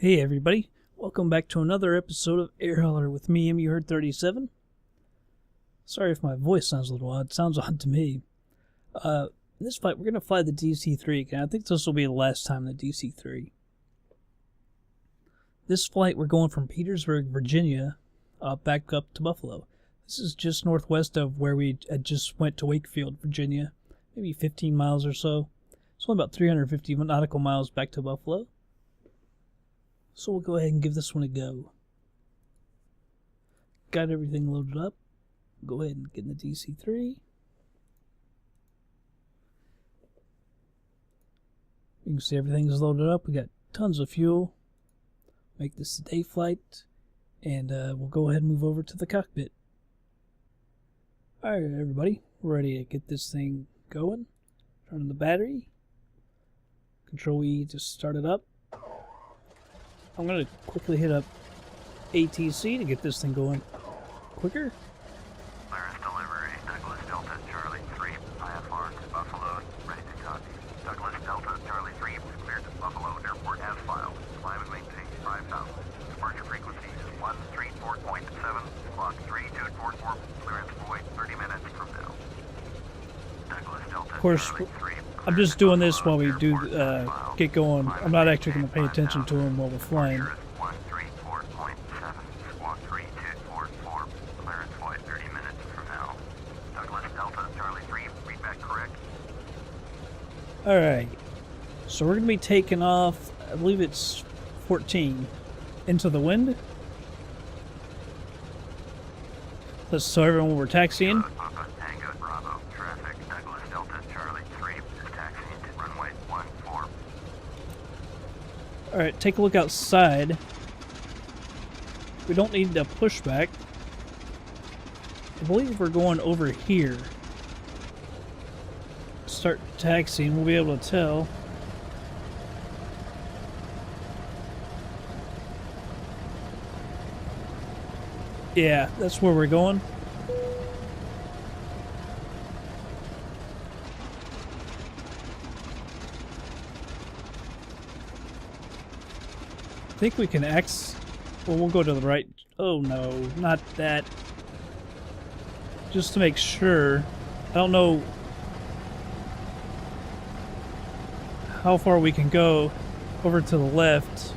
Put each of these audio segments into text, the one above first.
Hey everybody, welcome back to another episode of Air Hauler with me, MUHerd 37. Sorry if my voice sounds a little odd. It sounds odd to me. In this flight, we're going to fly the DC-3 again. I think this will be the last time the DC-3. This flight, we're going from Petersburg, Virginia, back up to Buffalo. This is just northwest of where we just went to Wakefield, Virginia. Maybe 15 miles or so. It's only about 350 nautical miles back to Buffalo. So we'll go ahead and give this one a go. Got everything loaded up. Go ahead and get in the DC-3. You can see everything's loaded up. We got tons of fuel. Make this a day flight. And we'll go ahead and move over to the cockpit. Alright everybody, we're ready to get this thing going. Turn on the battery. Control E to start it up. I'm going to quickly hit up ATC to get this thing going quicker. Clearance delivery, Douglas Delta, Charlie 3, IFR to Buffalo, ready to copy. Douglas Delta, Charlie 3, cleared to Buffalo Airport as filed. Climb and maintain 5,000. Departure frequency is 134.7, clock 3244, clearance void 30 minutes from now. Douglas Delta, Of course, Charlie 3, I'm just doing this while we do get going. I'm not actually going to pay attention to them while we're flying. 134.7, squawk 3244, clearance void 30 minutes from now. Douglas Delta, Charlie 3, read back correct. Alright, so we're going to be taking off, I believe it's 14, into the wind. Let's tell everyone we're taxiing. Papa Tango Bravo, traffic, Douglas Delta, Charlie 3, is taxiing to runway 14. Alright, take a look outside. We don't need a pushback. I believe we're going over here. Start taxiing, we'll be able to tell. Yeah, that's where we're going. I think we can well, we'll go to the right. Oh no, not that. Just to make sure. I don't know how far we can go over to the left.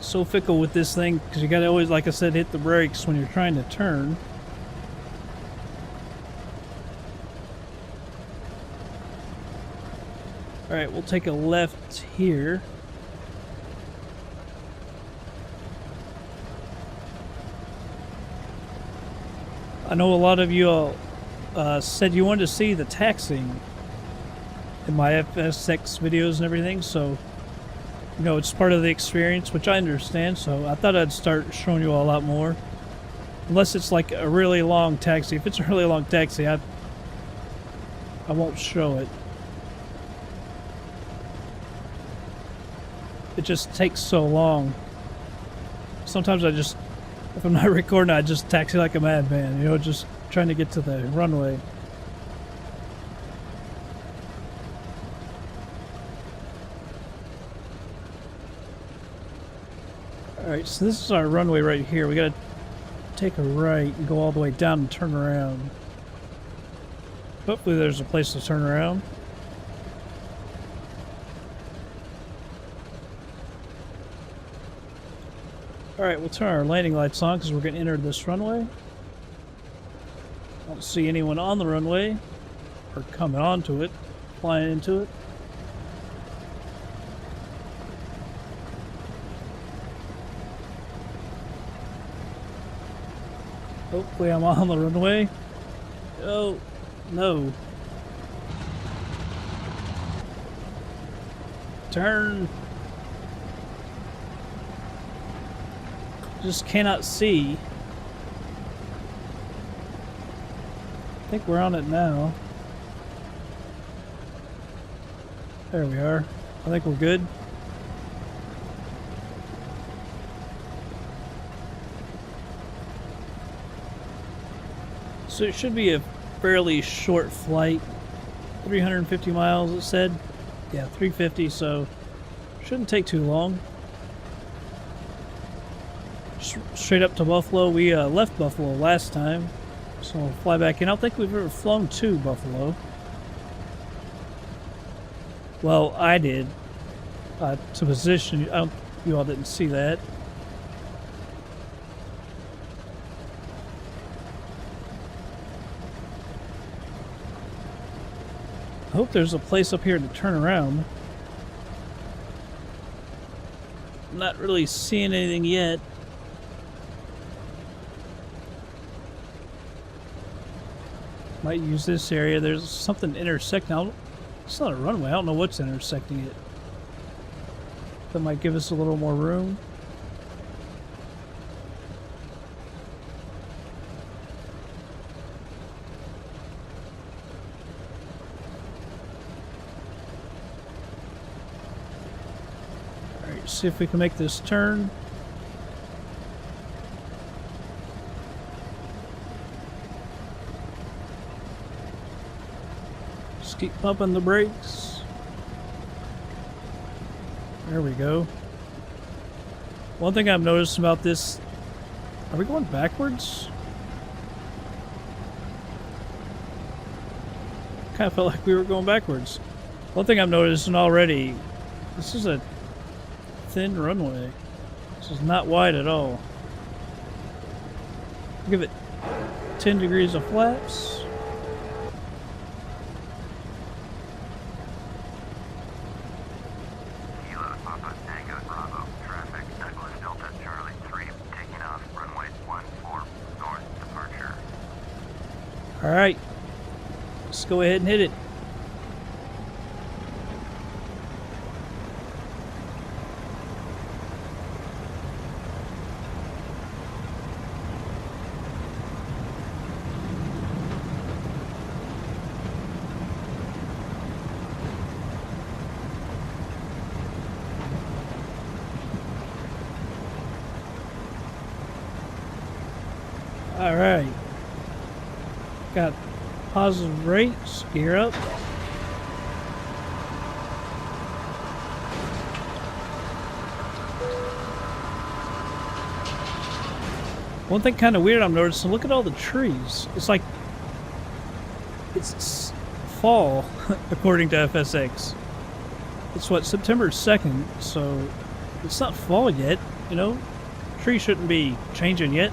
So fickle with this thing because you gotta always, like I said, hit the brakes when you're trying to turn. Alright, we'll take a left here. I know a lot of you all said you wanted to see the taxiing in my FSX videos and everything, so you know, it's part of the experience, which I understand, so I thought I'd start showing you all a lot more. Unless it's like a really long taxi. If it's a really long taxi, I won't show it. It just takes so long. Sometimes I just, if I'm not recording, I just taxi like a madman, you know, just trying to get to the runway. Alright, so this is our runway right here. We gotta take a right and go all the way down and turn around. Hopefully there's a place to turn around. Alright, we'll turn our landing lights on because we're going to enter this runway. Don't see anyone on the runway or coming onto it, flying into it. Hopefully I'm on the runway. Oh, no. Turn. Just cannot see. I think we're on it now. There we are. I think we're good. So it should be a fairly short flight. 350 miles, it said. Yeah, 350, so shouldn't take too long. Straight up to Buffalo. We left Buffalo last time, so we'll fly back in. I don't think we've ever flown to Buffalo. Well, I did. To position, you all didn't see that. I hope there's a place up here to turn around. I'm not really seeing anything yet. Might use this area. There's something intersecting. It's not a runway. I don't know what's intersecting it. That might give us a little more room. Alright, see if we can make this turn. Just keep pumping the brakes. There we go. One thing I've noticed about this... Are we going backwards? Kind of felt like we were going backwards. One thing I'm noticing already... This is a thin runway. This is not wide at all. Give it 10 degrees of flaps. Alright, let's go ahead and hit it. Alright. Got positive rates, gear up. One thing kind of weird I'm noticing, look at all the trees. It's like it's fall, according to FSX. It's what, September 2nd, so it's not fall yet, you know? Trees shouldn't be changing yet.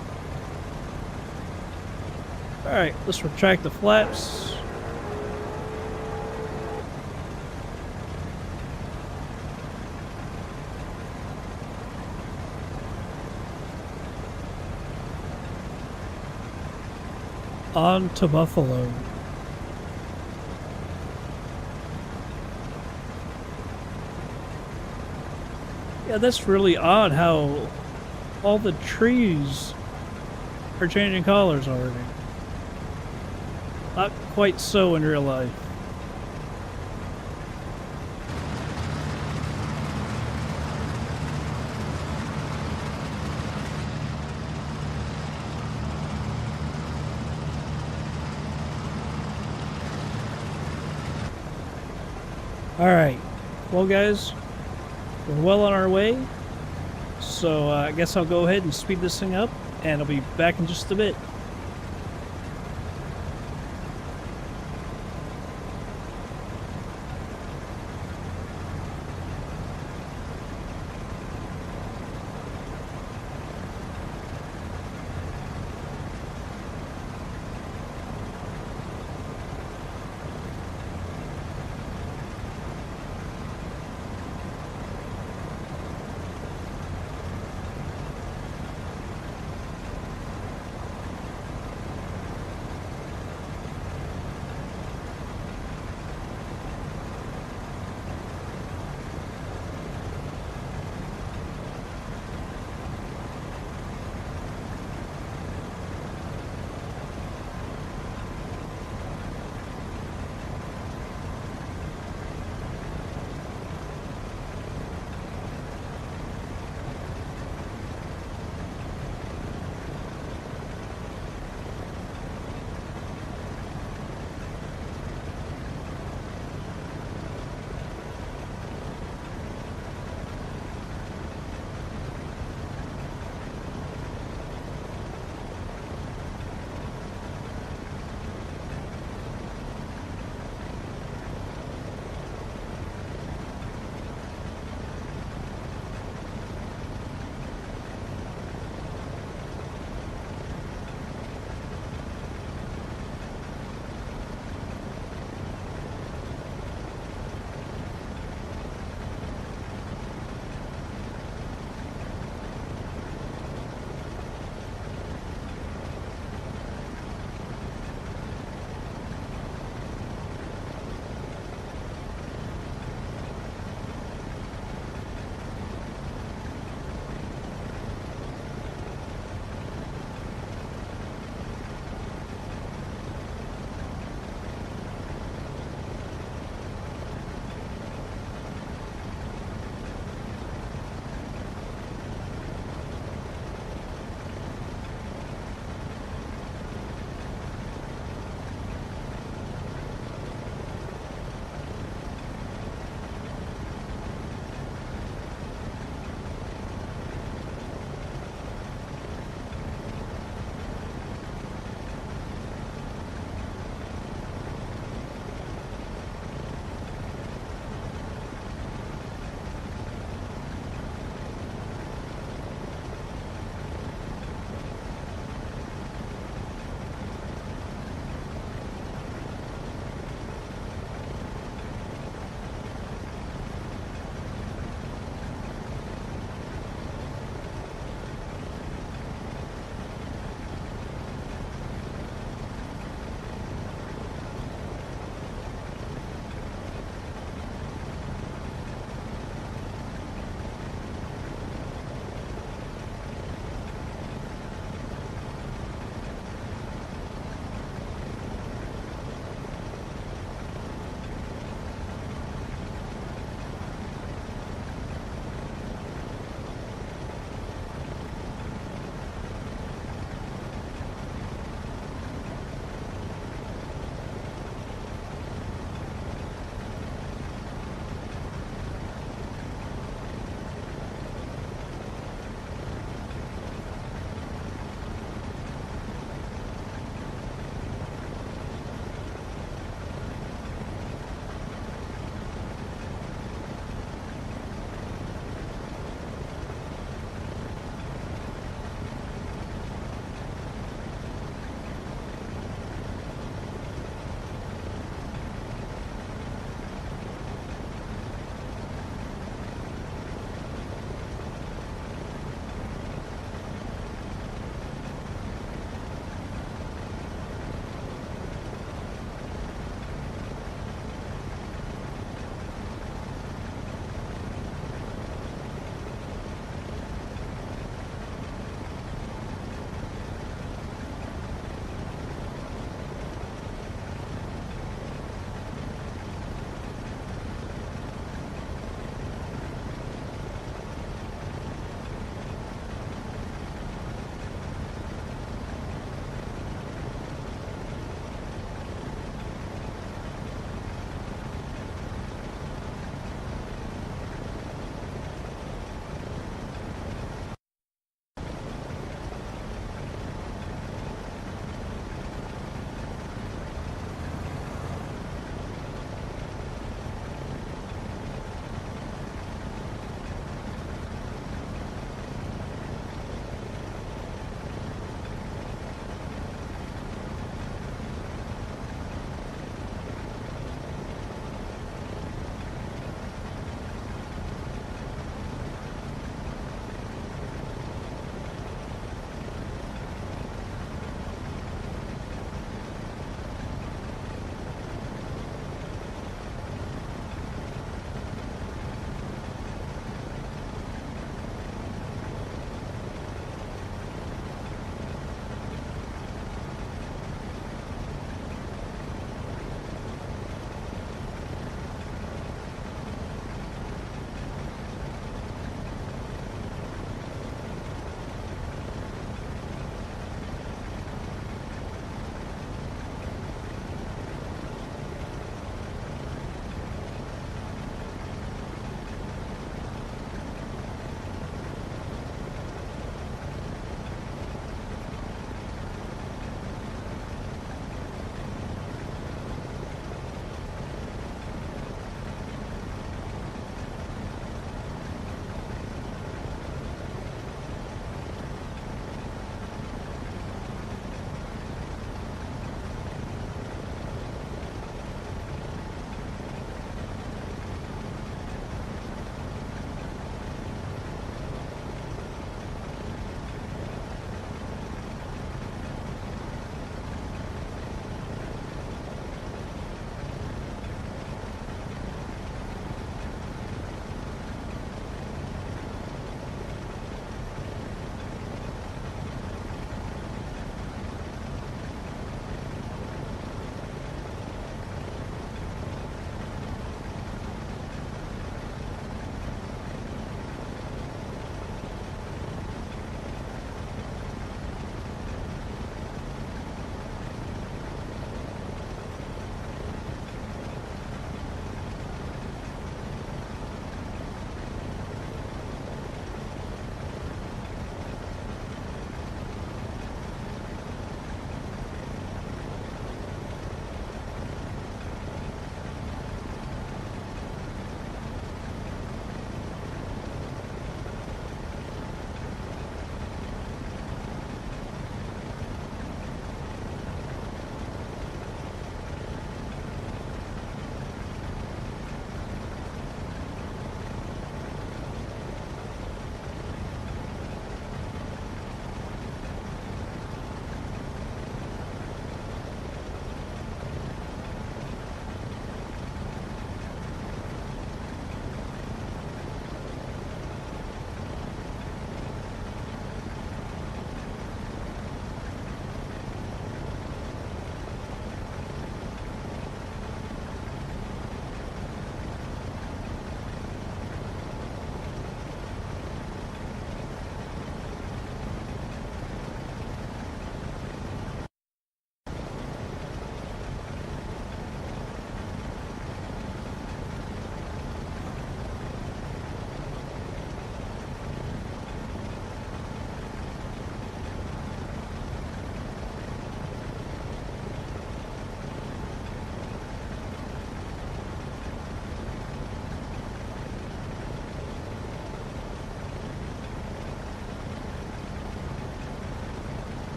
Alright, let's retract the flaps. On to Buffalo. Yeah, that's really odd how all the trees are changing colors already. Not quite so in real life. Alright, well guys, we're well on our way, so I guess I'll go ahead and speed this thing up, and I'll be back in just a bit.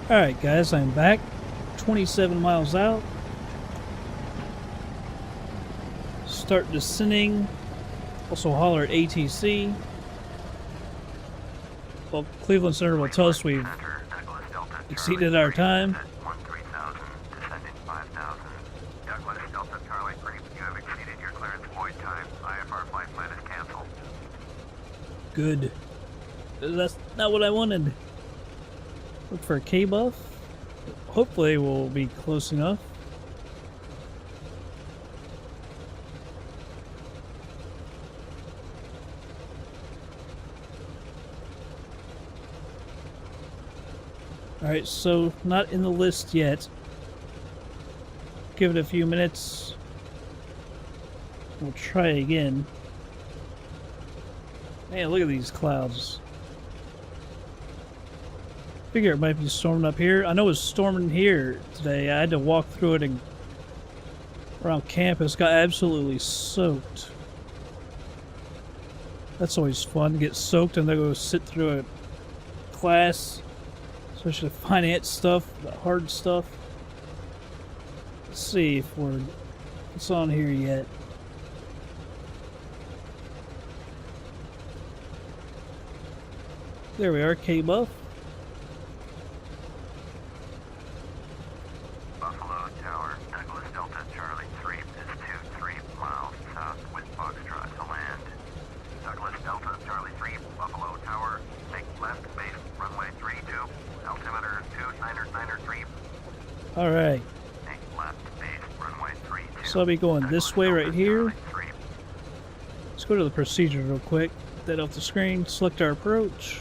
Alright guys, I'm back. 27 miles out. Start descending. Also holler at ATC. Well, Cleveland Center will tell us we've exceeded our time. Good. That's not what I wanted. Look for a KBUF. Hopefully we'll be close enough. Alright, so not in the list yet. Give it a few minutes. We'll try again. Man, look at these clouds. Figure it might be storming up here. I know it was storming here today. I had to walk through it and around campus. Got absolutely soaked. That's always fun. Get soaked and then go sit through a class. Especially finance stuff, the hard stuff. Let's see if it's on here yet. There we are, KBUF. Buffalo Tower, Douglas Delta, Charlie 3 is 23 miles south with Foxtrot to land. Douglas Delta, Charlie 3, Buffalo Tower, take left base, runway 32, altimeter 2993. Alright. Take left base, runway 32. So I'll be going this way right here. Let's go to the procedure real quick. Get that off the screen. Select our approach.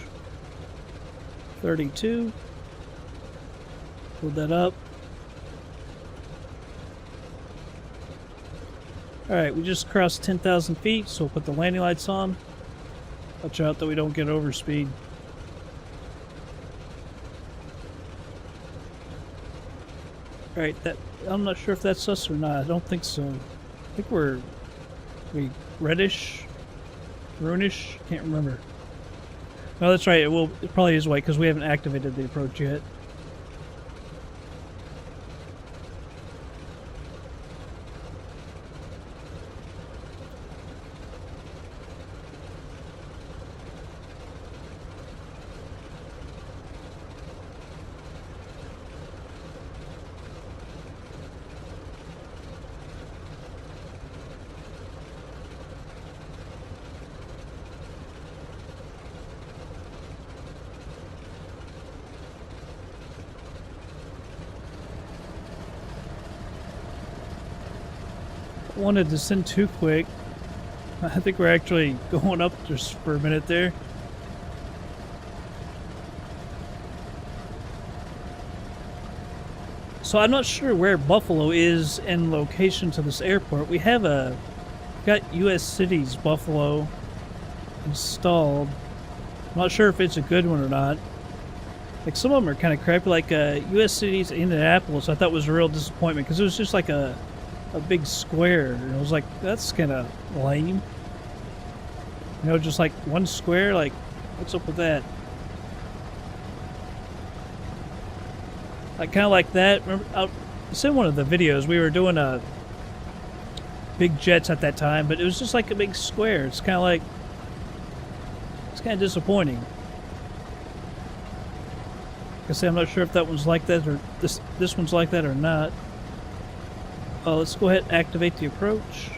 32. Hold that up. Alright, we just crossed 10,000 feet, so we'll put the landing lights on. Watch out that we don't get overspeed. Alright, I'm not sure if that's us or not. I don't think so. I think we reddish? Brownish? Can't remember. No, that's right. It probably is white because we haven't activated the approach yet. Wanted to send too quick. I think we're actually going up just for a minute there. So I'm not sure where Buffalo is in location to this airport. We have got US Cities Buffalo installed. I'm not sure if it's a good one or not. Like some of them are kind of crappy. Like US Cities Indianapolis, I thought was a real disappointment because it was just like a big square, and I was like, that's kind of lame. You know, just like one square, like, what's up with that? Like, kind of like that. Remember, I said in one of the videos, we were doing big jets at that time, but it was just like a big square. It's kind of disappointing. Like I say, I'm not sure if that one's like that, or this one's like that or not. Let's go ahead and activate the approach.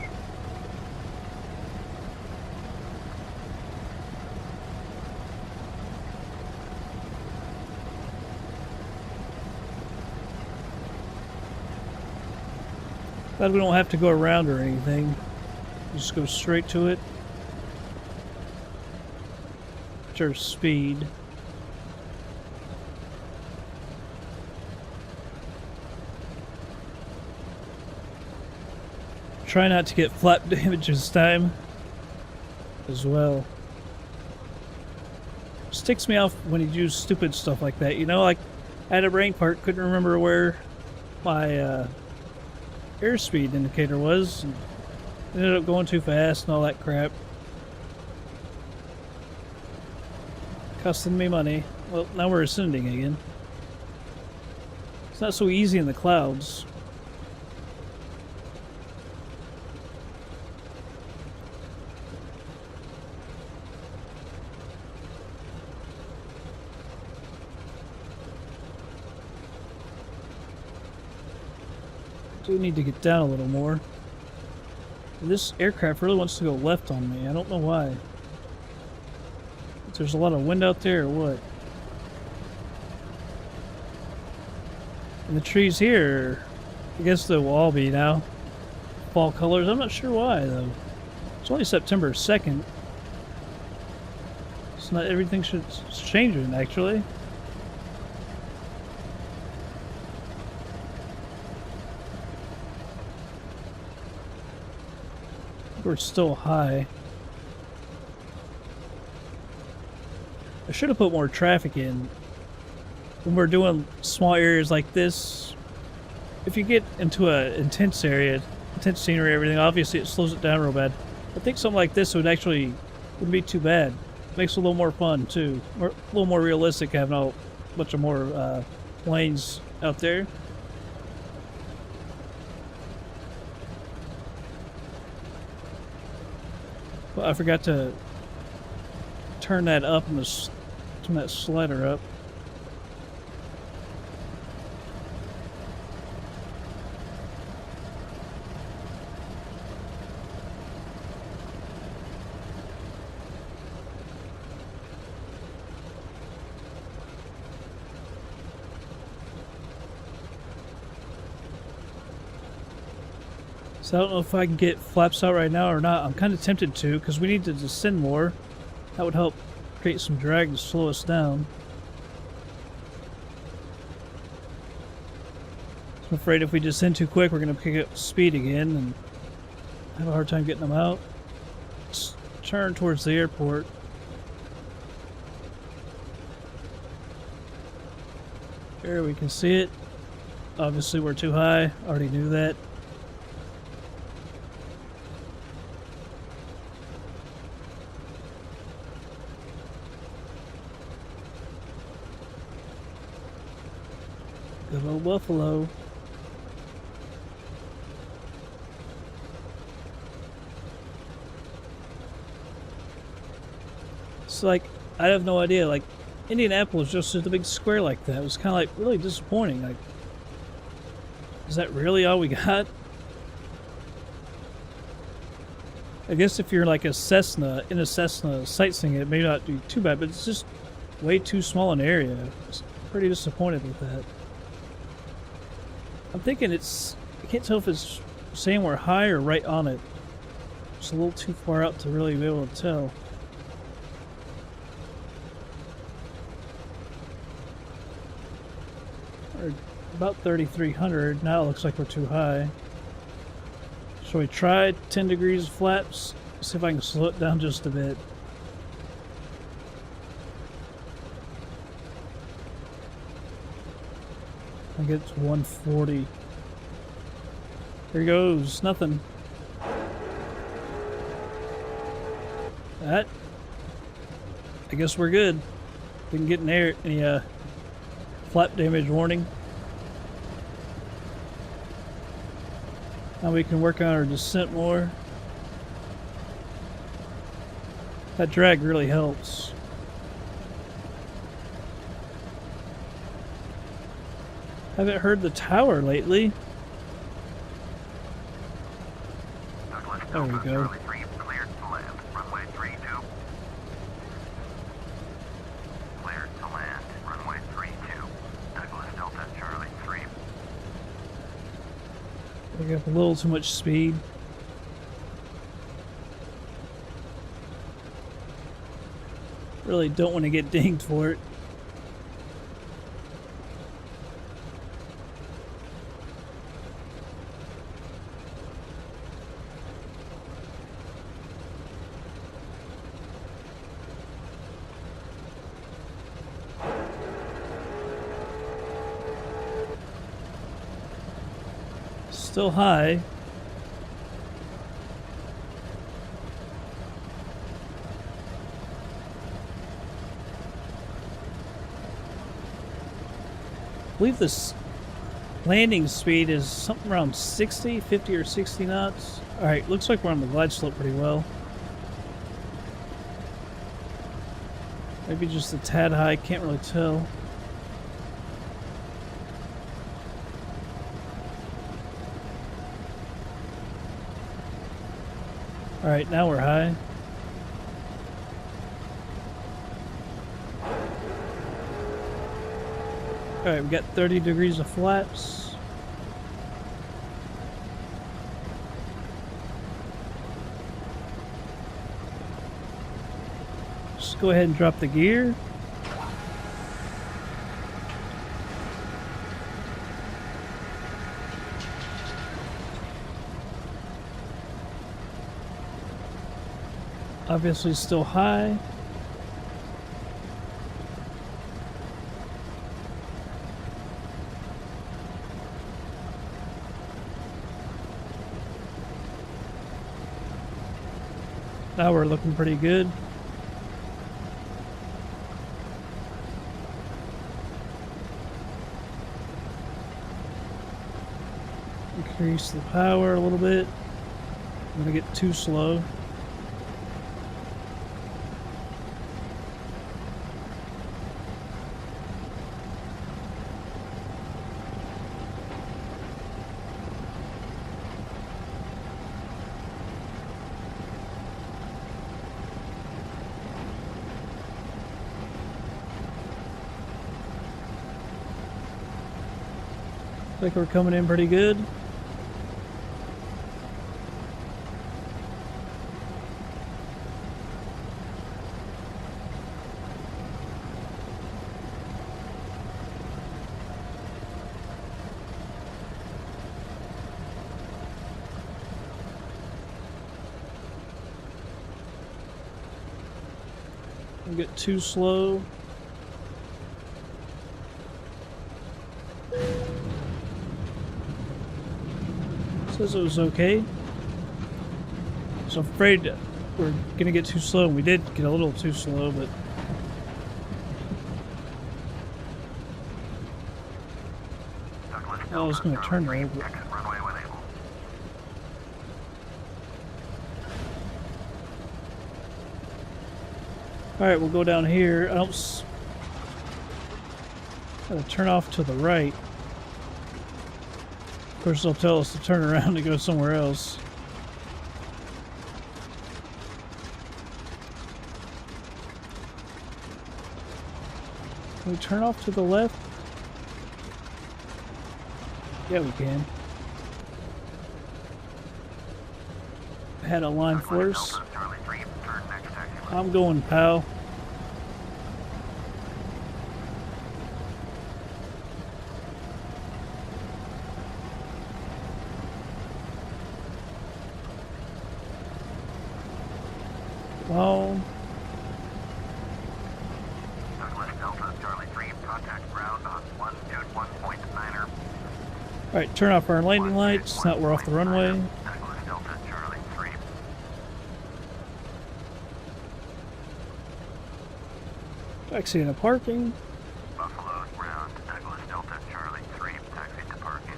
Glad we don't have to go around or anything. Just go straight to it. Watch our speed. Try not to get flap damage this time as well. Just ticks me off when you do stupid stuff like that. You know, like I had a brain part, couldn't remember where my airspeed indicator was. And ended up going too fast and all that crap. Costing me money. Well, now we're ascending again. It's not so easy in the clouds. Do need to get down a little more. This aircraft really wants to go left on me. I don't know why. If there's a lot of wind out there or what. And the trees here, I guess they will all be now fall colors. I'm not sure why though. It's only September 2nd. So not everything should changing actually. We're still high. I should have put more traffic in. When we're doing small areas like this, if you get into a intense area, intense scenery, everything, obviously it slows it down real bad. I think something like this wouldn't be too bad. Makes it a little more fun too. A little more realistic having a bunch of more planes out there. Well, I forgot to turn that up and turn that slider up. So I don't know if I can get flaps out right now or not. I'm kind of tempted to because we need to descend more. That would help create some drag to slow us down. I'm afraid if we descend too quick, we're going to pick up speed again and have a hard time getting them out. Let's turn towards the airport. There we can see it. Obviously we're too high. Already knew that. Good old Buffalo. It's like, I have no idea, like, Indianapolis just a big square like that. It was kind of like really disappointing. Like, is that really all we got? I guess if you're like a Cessna, in a Cessna sightseeing, it may not be too bad, but it's just way too small an area. It's pretty disappointed with that. I'm thinking I can't tell if it's saying we're high or right on it. It's a little too far out to really be able to tell. We're about 3,300. Now it looks like we're too high. Shall we try 10 degrees of flaps? See if I can slow it down just a bit. I think it's 140. Here goes, nothing. That. I guess we're good. Didn't get any flap damage warning. Now we can work on our descent more. That drag really helps. Haven't heard the tower lately. There we go. We got a little too much speed. Really don't want to get dinged for it. Still high. I believe this landing speed is something around 50 or 60 knots. Alright, looks like we're on the glide slope pretty well. Maybe just a tad high, can't really tell. Alright, now we're high. Alright, we got 30 degrees of flaps. Just go ahead and drop the gear. Obviously still high. Now we're looking pretty good. Increase the power a little bit. I'm gonna get too slow. I think we're coming in pretty good. Don't get too slow. Says it was okay. So I'm afraid we're gonna get too slow. We did get a little too slow, but I was gonna turn right over. Alright, we'll go down here. Gotta turn off to the right. Of course, they'll tell us to turn around and go somewhere else. Can we turn off to the left? Yeah, we can. Had a line for us. I'm going, pal. Well, alright, turn off our landing lights. Now we're off the runway. Taxi into parking. Buffalo ground, Douglas Delta Charlie 3, taxi to parking.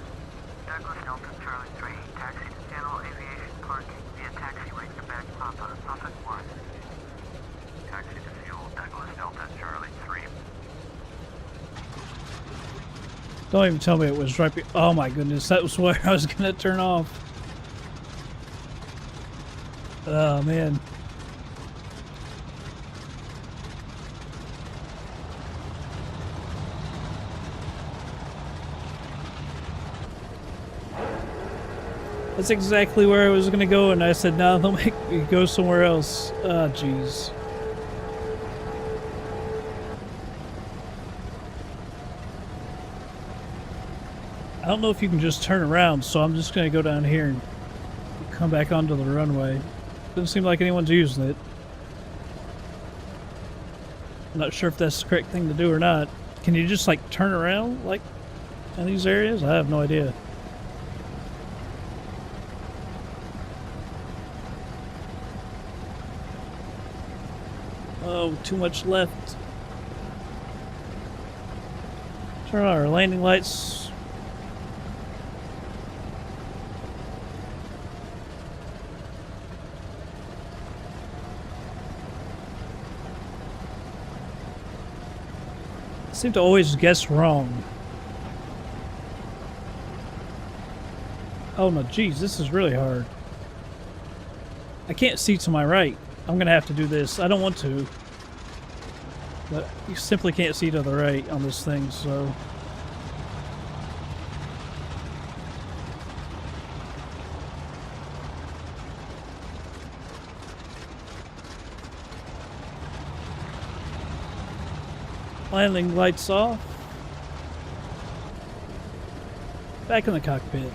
Douglas Delta Charlie 3, taxi to General Aviation Parking via taxi right to back Papa, Papa 1. Taxi to fuel, Douglas Delta Charlie 3. Don't even tell me it was right. Oh my goodness, that was where I was gonna turn off. Oh man. That's exactly where I was gonna go, and I said, "No, they'll make me go somewhere else." Oh, jeez. I don't know if you can just turn around, so I'm just gonna go down here and come back onto the runway. Doesn't seem like anyone's using it. I'm not sure if that's the correct thing to do or not. Can you just like turn around like in these areas? I have no idea. Oh, too much left. Turn on our landing lights. seem to always guess wrong. Oh no, geez, this is really hard. I can't see to my right. I'm gonna have to do this. I don't want to. But you simply can't see to the right on this thing, so... Landing lights off. Back in the cockpit.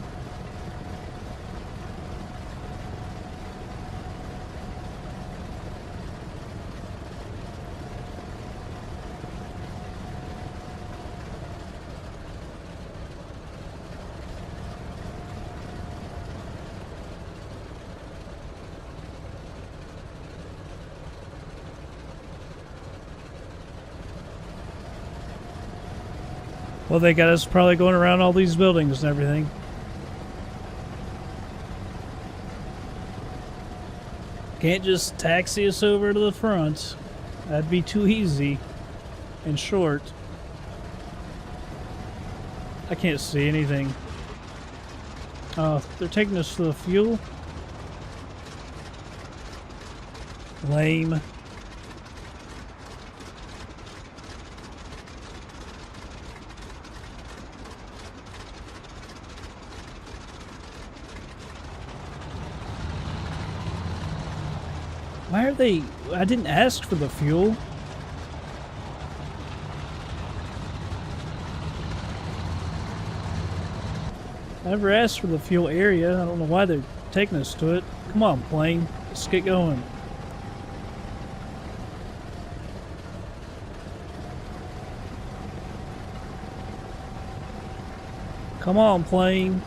Well, they got us probably going around all these buildings and everything. Can't just taxi us over to the front. That'd be too easy and short. I can't see anything. They're taking us to the fuel. Lame. Why are they... I didn't ask for the fuel. I never asked for the fuel area. I don't know why they're taking us to it. Come on, plane. Let's get going. Come on, plane.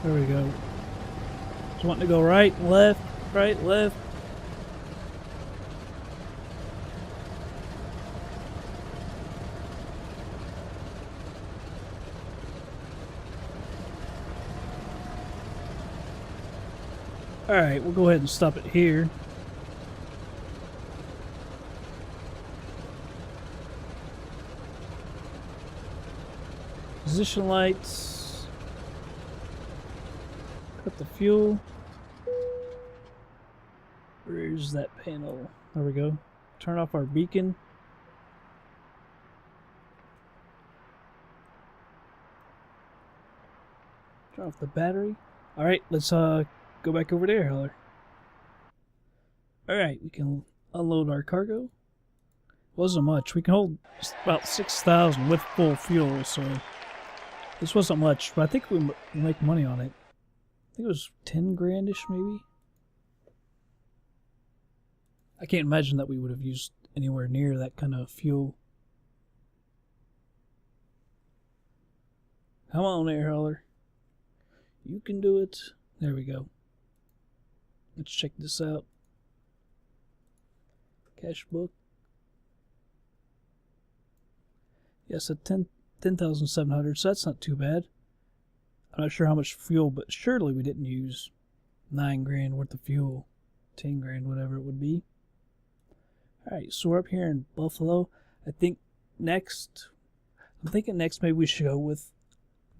There we go. Just wanting to go right, left. Right, left. Alright, we'll go ahead and stop it here. Position lights. Cut the fuel. Where's that panel? There we go. Turn off our beacon. Turn off the battery. Alright, let's go back over there, Heller. Alright, we can unload our cargo. Wasn't much. We can hold about 6,000 with full fuel, so this wasn't much, but I think we make money on it. I think it was 10 grand-ish, maybe? I can't imagine that we would have used anywhere near that kind of fuel. Come on, air hauler. You can do it. There we go. Let's check this out. Cash book. Yes, at 10,700, so that's not too bad. I'm not sure how much fuel, but surely we didn't use 9 grand worth of fuel. 10 grand, whatever it would be. Alright, so we're up here in Buffalo. I'm thinking next maybe we should go with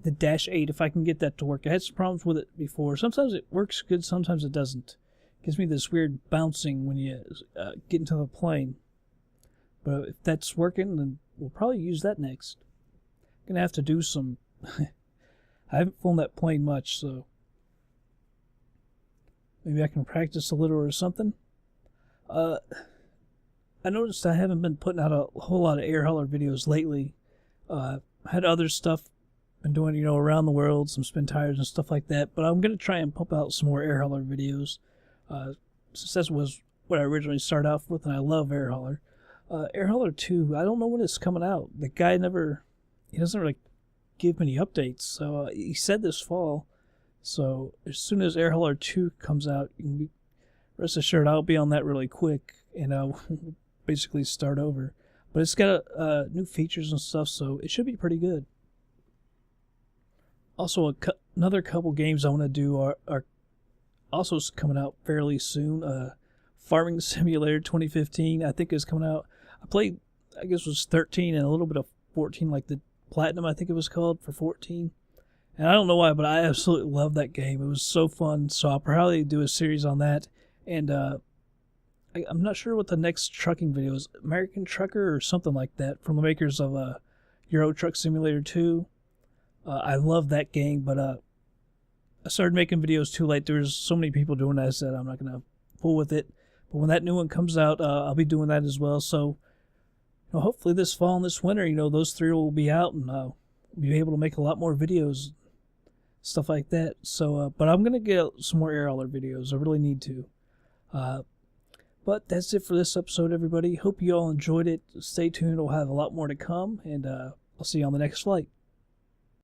the Dash 8 if I can get that to work. I had some problems with it before. Sometimes it works good, sometimes it doesn't. It gives me this weird bouncing when you get into the plane. But if that's working, then we'll probably use that next. I'm going to have to do some... I haven't flown that plane much, so... maybe I can practice a little or something. I noticed I haven't been putting out a whole lot of air hauler videos lately. I had other stuff been doing, around the world, some spin tires and stuff like that, but I'm going to try and pump out some more air hauler videos. Since that was what I originally started off with, and I love air hauler. Air hauler 2, I don't know when it's coming out. The guy he doesn't really give many updates, so he said this fall. So as soon as air hauler 2 comes out, you can be rest assured I'll be on that really quick, and I'll basically start over. But it's got new features and stuff, so it should be pretty good. Also, another couple games I want to do are also coming out fairly soon. Farming Simulator 2015, I think, is coming out. I played I guess it was 13 and a little bit of 14, like the Platinum, I think it was called, for 14. And I don't know why, but I absolutely love that game. It was so fun. So I'll probably do a series on that. And I'm not sure what the next trucking video is. American Trucker or something like that, from the makers of Euro Truck Simulator 2. I love that game, but I started making videos too late. There's so many people doing that, I said I'm not going to fool with it. But when that new one comes out, I'll be doing that as well. So hopefully this fall and this winter, those 3 will be out, and I'll be able to make a lot more videos, stuff like that. So, but I'm going to get some more air hauler videos. I really need to. But that's it for this episode, everybody. Hope you all enjoyed it. Stay tuned. We'll have a lot more to come, and I'll see you on the next flight.